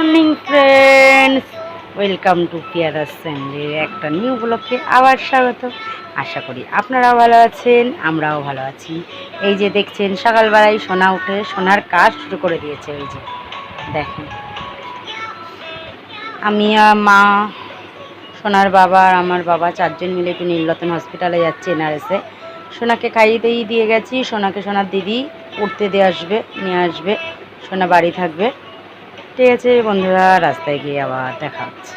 Morning friends, welcome to পিয়ারাস ফ্যামিলির একটা new ব্লগে আবার স্বাগত। আশা করি আপনারাও ভালো আছেন, আমরাও ভালো আছি। এই যে দেখছেন সকালবেলায় সোনা উঠে সোনার কাজ শুরু করে দিয়েছে। এই যে দেখেন, আমি মা, সোনার বাবা আর আমার বাবা চারজন মিলে একটু নীলরতন হসপিটালে যাচ্ছে এনআরএসে। সোনাকে খাইয়ে দিয়ে গেছি। সোনাকে সোনার দিদি উঠতে দিয়ে আসবে, নিয়ে আসবে। সোনা বাড়ি থাকবে। ঠিক আছে বন্ধুরা, রাস্তায় গিয়ে আবার দেখা হচ্ছে।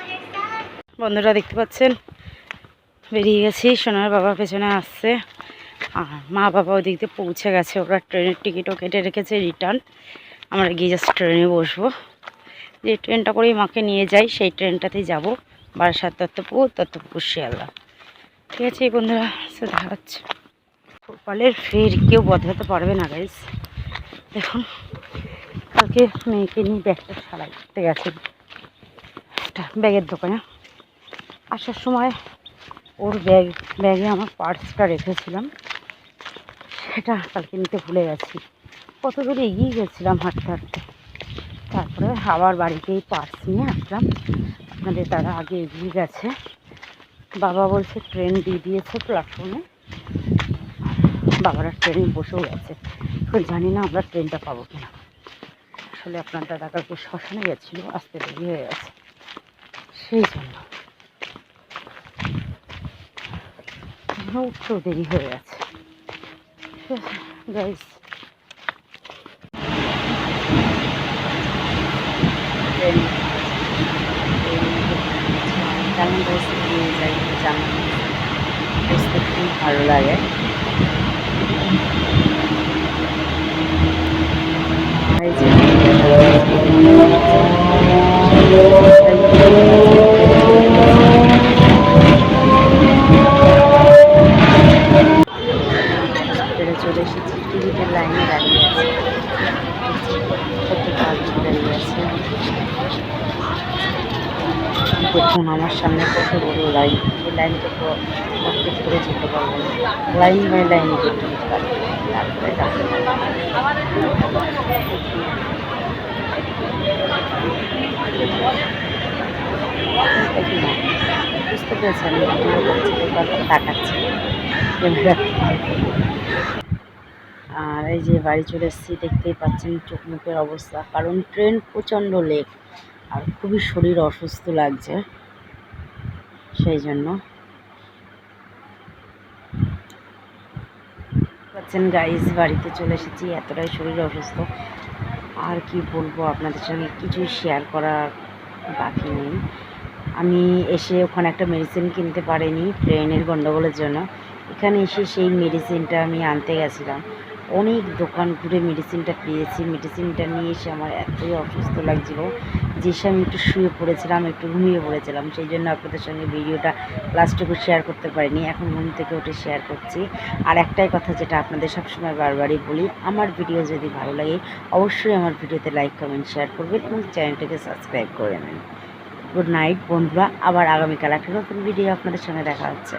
বন্ধুরা দেখতে পাচ্ছেন বেরিয়ে গেছি, সোনার বাবা পেছনে আসছে আর মা বাবা ওই দিক দিয়ে পৌঁছে গেছে। ওরা ট্রেনের টিকিটও কেটে রেখেছে রিটার্ন। আমরা গিয়ে জাস্ট ট্রেনে বসবো। যে ট্রেনটা করেই মাকে নিয়ে যাই সেই ট্রেনটাতেই যাবো বারাসাত, তত্ত্বপুকুর, শিয়ালদা। ঠিক আছে বন্ধুরা, দেখা হচ্ছে। সকালের ফের কেউ বদলাতে পারবে না গাইস। দেখুন, কালকে মেয়েকে নিয়ে ব্যাগটা সারাই করতে গেছে একটা ব্যাগের দোকানে। আসার সময় ওর ব্যাগে আমার পার্সটা রেখেছিলাম, সেটা কালকে নিতে ভুলে গেছি। কত দূরে এগিয়ে গেছিলাম হাঁটতে হাঁটতে, তারপরে আবার বাড়িতেই পার্স নিয়ে আসলাম। আপনাদের দাদা আগে এগিয়ে গেছে। বাবা বলছে ট্রেন দিয়ে দিয়েছে প্ল্যাটফর্মে, বাবারা ট্রেনে বসেও গেছে। এখন জানি না আমরা ট্রেনটা পাবো কিনা। আসলে আপনার দাদা কালকে শ্মশানে গেছিলো, আসতে দেরি হয়ে গেছে, সেই জন্য উঠতেও দেরি হয়ে গেছে। গাইস, কেমন পরিস্থিতি নিয়ে যাই জানা, বুঝতে খুব ভালো লাগে। এই যে চলে এসেছি, টিকিটের লাইনে দাঁড়িয়ে আছে, দাঁড়িয়ে আছে। দেখুন আমার সামনে কত বড় লাইন, এই লাইনটা তো কমপ্লিট করে যেতে পারবো না। লাইন বাই লাইন টিকিট কাটবে, তারপরে বুঝতে পেরেছেন, তাকাচ্ছে। আর এই যে বাড়ি চলে এসেছি, দেখতেই পাচ্ছেন চোখ মুখের অবস্থা, কারণ ট্রেন প্রচণ্ড লেট আর খুবই শরীর অসুস্থ লাগছে, সেই জন্য। পাচ্ছেন গাইজ, বাড়িতে চলে এসেছি, এতটাই শরীর অসুস্থ আর কি বলবো, আপনাদের সঙ্গে কিছুই শেয়ার করা বাকি নেই। আমি এসে ওখানে একটা মেডিসিন কিনতে পারিনি ট্রেনের গণ্ডগোলের জন্য। এখানে এসে সেই মেডিসিনটা আমি আনতে গেছিলাম, অনেক দোকান ঘুরে মেডিসিনটা পেয়েছি। মেডিসিনটা নিয়ে এসে আমার এতই অসুস্থ লাগছিল যে সে আমি একটু শুয়ে পড়েছিলাম, একটু ঘুমিয়ে পড়েছিলাম, সেই জন্য আপনাদের সঙ্গে ভিডিওটা লাস্টটুকু শেয়ার করতে পারিনি। এখন ঘুম থেকে উঠে শেয়ার করছি। আর একটাই কথা যেটা আপনাদের সবসময় বারবারই বলি, আমার ভিডিও যদি ভালো লাগে অবশ্যই আমার ভিডিওতে লাইক কমেন্ট শেয়ার করবেন এবং চ্যানেলটাকে সাবস্ক্রাইব করে নেন। গুড নাইট বন্ধুরা, আবার আগামীকাল একটা নতুন ভিডিও আপনাদের সঙ্গে দেখা হচ্ছে।